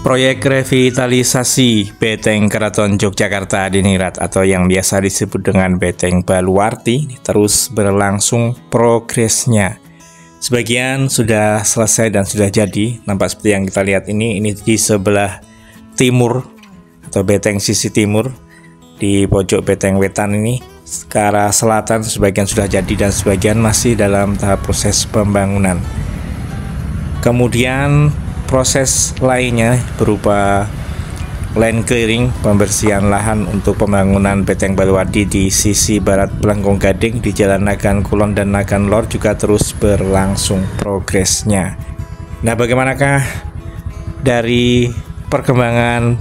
Proyek revitalisasi Beteng Keraton Yogyakarta Adiningrat atau yang biasa disebut dengan Beteng Baluwarti terus berlangsung progresnya. Sebagian sudah selesai dan sudah jadi, nampak seperti yang kita lihat ini di sebelah timur atau Beteng sisi timur. Di pojok Beteng Wetan ini ke arah selatan sebagian sudah jadi dan sebagian masih dalam tahap proses pembangunan. Kemudian proses lainnya berupa land clearing, pembersihan lahan untuk pembangunan Beteng Baluwarti di sisi barat Pelengkung Gading di Jalan Nagan Kulon dan Nagan Lor juga terus berlangsung progresnya. Nah, bagaimanakah dari perkembangan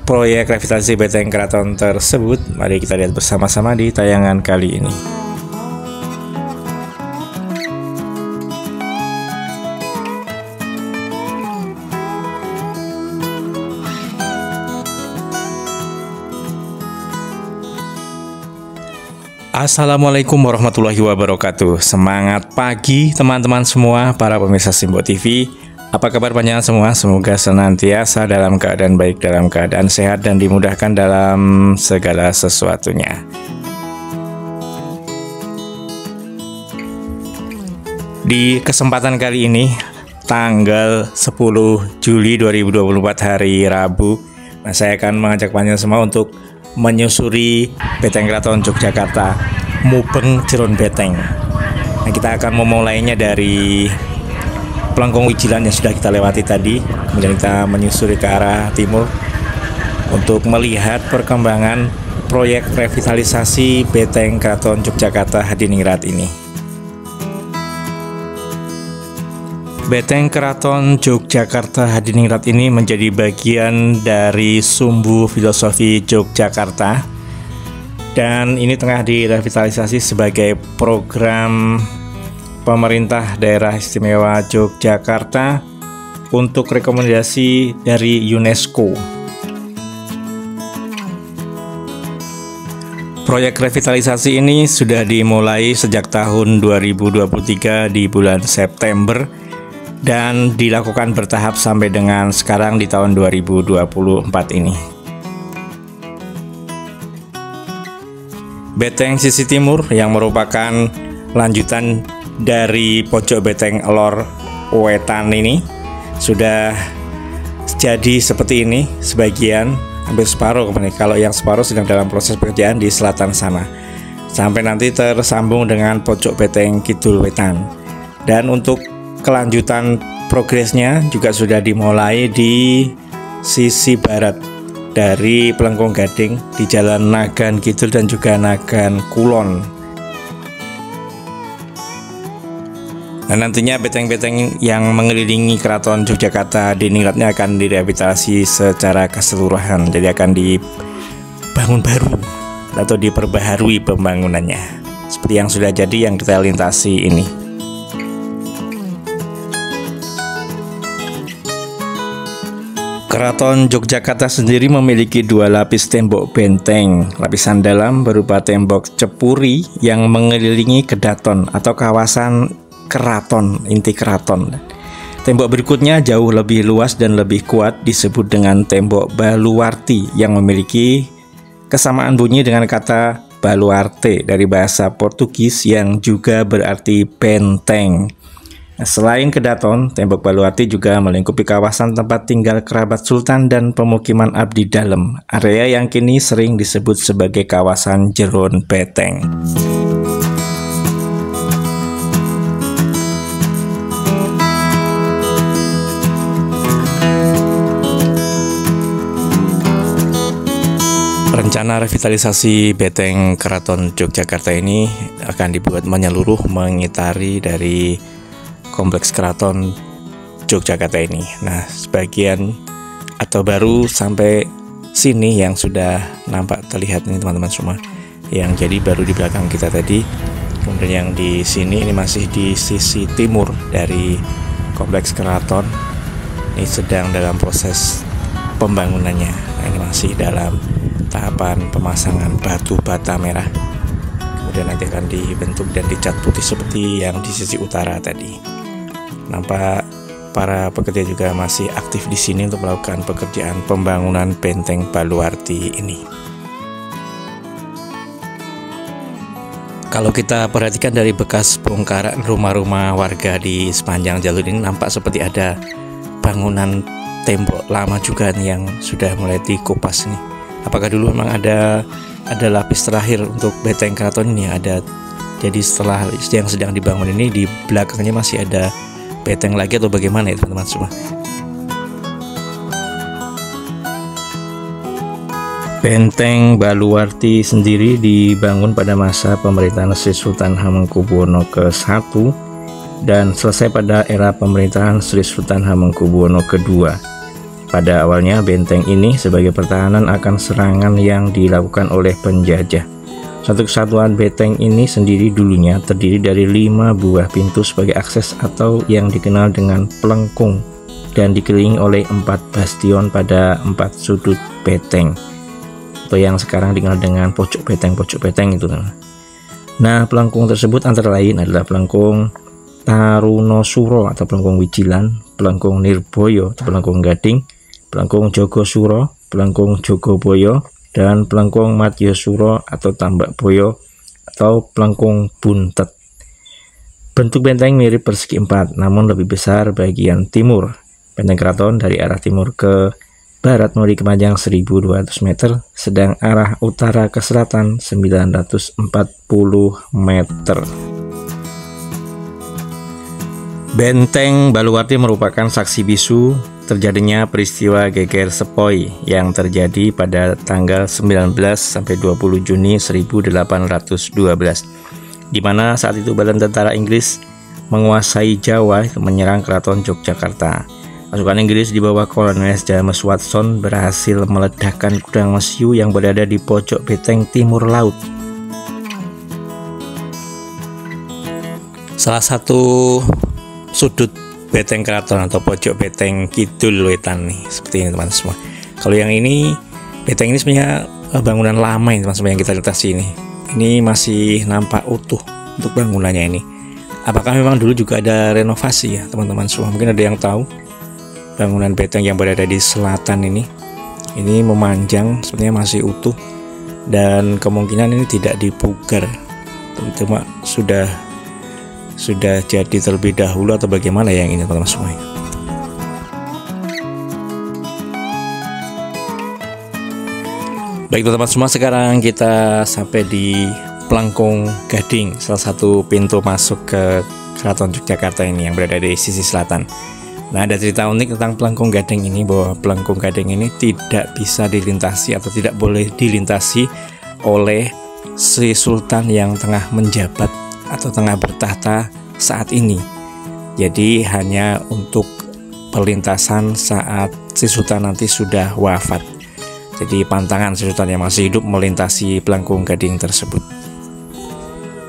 proyek revitalisasi Beteng Keraton tersebut? Mari kita lihat bersama-sama di tayangan kali ini. Assalamualaikum warahmatullahi wabarakatuh. Semangat pagi teman-teman semua, para pemirsa Simbok TV. Apa kabar panjenengan semua? Semoga senantiasa dalam keadaan baik, dalam keadaan sehat dan dimudahkan dalam segala sesuatunya. Di kesempatan kali ini, tanggal 10 Juli 2024 hari Rabu, saya akan mengajak panjenengan semua untuk menyusuri Beteng Keraton Yogyakarta, Mubeng Jeron Beteng. Nah, kita akan memulainya dari Pelengkung Wijilan yang sudah kita lewati tadi, kemudian kita menyusuri ke arah timur untuk melihat perkembangan proyek revitalisasi Beteng Keraton Yogyakarta Hadiningrat ini. Beteng Keraton Yogyakarta Hadiningrat ini menjadi bagian dari Sumbu Filosofi Yogyakarta, dan ini tengah direvitalisasi sebagai program pemerintah daerah istimewa Yogyakarta untuk rekomendasi dari UNESCO. Proyek revitalisasi ini sudah dimulai sejak tahun 2023 di bulan September dan dilakukan bertahap sampai dengan sekarang di tahun 2024 ini. Beteng sisi timur yang merupakan lanjutan dari pojok Beteng Lor Wetan ini sudah jadi seperti ini, sebagian hampir separuh. Kalau yang separuh sedang dalam proses pekerjaan di selatan sana, sampai nanti tersambung dengan pojok Beteng Kidul Wetan. Dan untuk kelanjutan progresnya juga sudah dimulai di sisi barat dari Pelengkung Gading di Jalan Nagan Kidul dan juga Nagan Kulon. Dan nantinya beteng-beteng yang mengelilingi Keraton Yogyakarta Hadiningratnya akan direhabilitasi secara keseluruhan, jadi akan dibangun baru atau diperbaharui pembangunannya seperti yang sudah jadi yang kita lintasi ini. Keraton Yogyakarta sendiri memiliki dua lapis tembok benteng. Lapisan dalam berupa tembok cepuri yang mengelilingi kedaton atau kawasan keraton, inti keraton. Tembok berikutnya jauh lebih luas dan lebih kuat disebut dengan tembok Baluwarti yang memiliki kesamaan bunyi dengan kata baluarte dari bahasa Portugis yang juga berarti benteng. Selain kedaton, tembok Baluwarti juga melingkupi kawasan tempat tinggal kerabat sultan dan pemukiman abdi dalem, area yang kini sering disebut sebagai kawasan Jeron Beteng. Rencana revitalisasi Beteng Keraton Yogyakarta ini akan dibuat menyeluruh mengitari dari Kompleks Keraton Yogyakarta ini. Nah, sebagian atau baru sampai sini yang sudah nampak terlihat ini teman-teman semua. Yang jadi baru di belakang kita tadi. Kemudian yang di sini ini masih di sisi timur dari Kompleks Keraton. Ini sedang dalam proses pembangunannya. Nah, ini masih dalam tahapan pemasangan batu bata merah. Kemudian nanti akan dibentuk dan dicat putih seperti yang di sisi utara tadi. Nampak para pekerja juga masih aktif di sini untuk melakukan pekerjaan pembangunan benteng Baluarti ini. Kalau kita perhatikan dari bekas bongkaran rumah-rumah warga di sepanjang jalur ini, nampak seperti ada bangunan tembok lama juga nih yang sudah mulai dikupas nih. Apakah dulu memang ada lapis terakhir untuk benteng keraton ini? Ada. Jadi setelah yang sedang dibangun ini, di belakangnya masih ada benteng lagi atau bagaimana ya teman-teman semua? Benteng Baluarti sendiri dibangun pada masa pemerintahan Sri Sultan Hamengkubuwono ke-1 dan selesai pada era pemerintahan Sri Sultan Hamengkubuwono ke-2. Pada awalnya benteng ini sebagai pertahanan akan serangan yang dilakukan oleh penjajah. Satu kesatuan benteng ini sendiri dulunya terdiri dari 5 buah pintu sebagai akses atau yang dikenal dengan pelengkung dan dikelilingi oleh 4 bastion pada 4 sudut benteng, atau yang sekarang dikenal dengan pojok benteng itu. Nah, pelengkung tersebut antara lain adalah pelengkung Tarunosuro atau pelengkung Wijilan, pelengkung Nirboyo atau pelengkung Gading, pelengkung Jogosuro, pelengkung Jogoboyo, dan pelengkung Matyosuro atau Tambak Boyo atau pelengkung Buntet. Bentuk benteng mirip persegi 4, namun lebih besar bagian timur. Benteng keraton dari arah timur ke barat memiliki kepanjang 1200 meter, sedang arah utara ke selatan 940 meter. Benteng Baluarti merupakan saksi bisu terjadinya peristiwa geger sepoi yang terjadi pada tanggal 19 sampai 20 Juni 1812, di mana saat itu Badan Tentara Inggris menguasai Jawa menyerang Keraton Yogyakarta. Pasukan Inggris di bawah Kolonel James Watson berhasil meledakkan gudang mesiu yang berada di pojok benteng timur laut. Salah satu sudut benteng keraton atau pojok benteng kidul wetan nih, seperti ini teman-teman semua. Kalau yang ini, benteng ini sebenarnya bangunan lama ini teman-teman yang kita lintasi ini. Ini masih nampak utuh untuk bangunannya ini. Apakah memang dulu juga ada renovasi ya teman-teman semua? Mungkin ada yang tahu. Bangunan benteng yang berada di selatan ini memanjang, sebenarnya masih utuh dan kemungkinan ini tidak dipugar, cuma sudah jadi terlebih dahulu atau bagaimana yang ini teman-teman semua. Baik teman-teman semua, sekarang kita sampai di Pelengkung Gading, salah satu pintu masuk ke Keraton Yogyakarta ini yang berada di sisi selatan. Nah, ada cerita unik tentang Pelengkung Gading ini, bahwa Pelengkung Gading ini tidak bisa dilintasi atau tidak boleh dilintasi oleh Sri Sultan yang tengah menjabat atau tengah bertahta saat ini. Jadi hanya untuk perlintasan saat Sri Sultan nanti sudah wafat. Jadi pantangan Sri Sultan yang masih hidup melintasi Pelengkung Gading tersebut.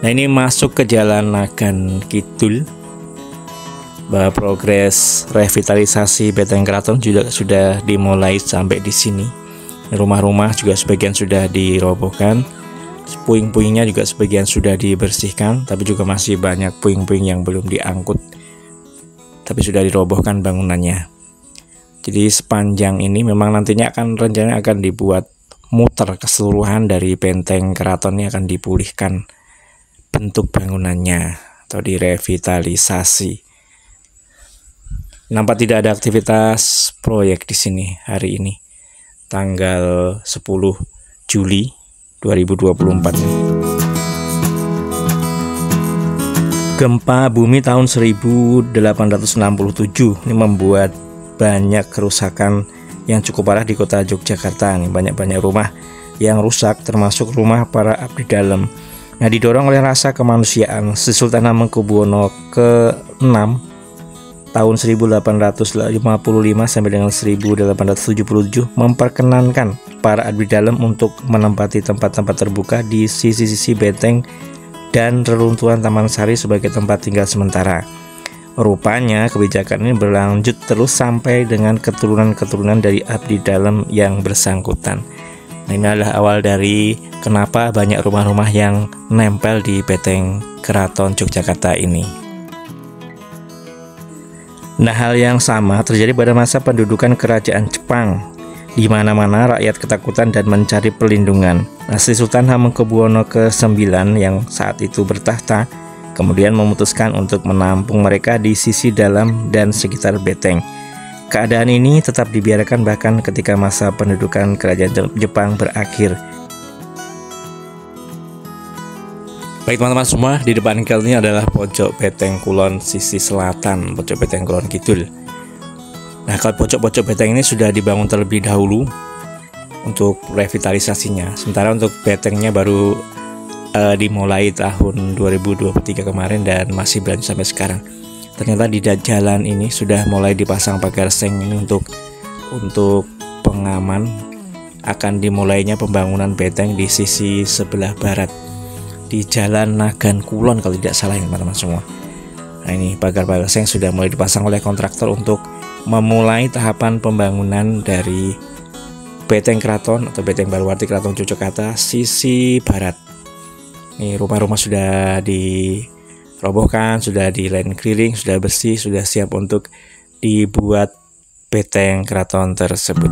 Nah, ini masuk ke Jalan Nagan Kidul. Bahwa progres revitalisasi benteng keraton juga sudah dimulai sampai di sini. Rumah-rumah juga sebagian sudah dirobohkan, puing-puingnya juga sebagian sudah dibersihkan, tapi juga masih banyak puing-puing yang belum diangkut, tapi sudah dirobohkan bangunannya. Jadi sepanjang ini memang nantinya rencananya akan dibuat muter keseluruhan dari benteng keraton ini, akan dipulihkan bentuk bangunannya atau direvitalisasi. Nampak tidak ada aktivitas proyek di sini hari ini, tanggal 10 Juli 2024. Gempa bumi tahun 1867 ini membuat banyak kerusakan yang cukup parah di kota Yogyakarta. Banyak rumah yang rusak, termasuk rumah para abdi dalam. Nah, didorong oleh rasa kemanusiaan, Sri Sultan Hamengkubuwono ke-6 tahun 1855 sampai dengan 1877 memperkenankan para abdi dalam untuk menempati tempat-tempat terbuka di sisi-sisi benteng dan reruntuhan Taman Sari sebagai tempat tinggal sementara. Rupanya kebijakan ini berlanjut terus sampai dengan keturunan-keturunan dari abdi dalam yang bersangkutan. Nah, ini adalah awal dari kenapa banyak rumah-rumah yang nempel di benteng Keraton Yogyakarta ini. Nah, hal yang sama terjadi pada masa pendudukan kerajaan Jepang. Di mana-mana rakyat ketakutan dan mencari perlindungan. Nah, Sri Sultan Hamengkubuwono ke-9 yang saat itu bertahta kemudian memutuskan untuk menampung mereka di sisi dalam dan sekitar benteng. Keadaan ini tetap dibiarkan bahkan ketika masa pendudukan kerajaan Jepang berakhir. Baik teman-teman semua, di depan kalian ini adalah pojok benteng kulon sisi selatan, pojok benteng kulon kidul. Nah, kalau pojok-pojok benteng ini sudah dibangun terlebih dahulu untuk revitalisasinya. Sementara untuk bentengnya baru dimulai tahun 2023 kemarin dan masih berlanjut sampai sekarang. Ternyata di jalan ini sudah mulai dipasang pagar seng ini untuk pengaman akan dimulainya pembangunan benteng di sisi sebelah barat di Jalan Nagan Kulon kalau tidak salah ya teman-teman semua. Nah, ini pagar-pagar seng sudah mulai dipasang oleh kontraktor untuk memulai tahapan pembangunan dari benteng keraton atau benteng Baluwarti Keraton Yogyakarta sisi barat. Ini rumah-rumah sudah dirobohkan, sudah di line clearing, sudah bersih, sudah siap untuk dibuat benteng keraton tersebut.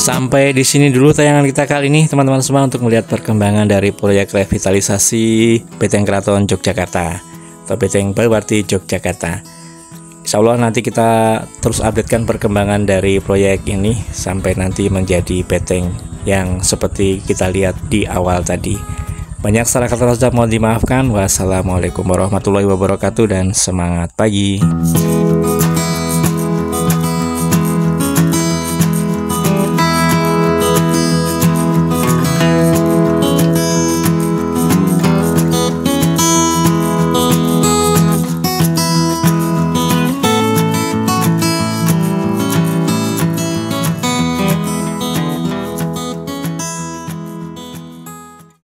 Sampai di sini dulu tayangan kita kali ini teman-teman semua untuk melihat perkembangan dari proyek revitalisasi Benteng Keraton Yogyakarta atau Benteng Baluwarti Yogyakarta. Insya Allah nanti kita terus updatekan perkembangan dari proyek ini sampai nanti menjadi benteng yang seperti kita lihat di awal tadi. Banyak salah kata sudah mohon dimaafkan. Wassalamualaikum warahmatullahi wabarakatuh dan semangat pagi.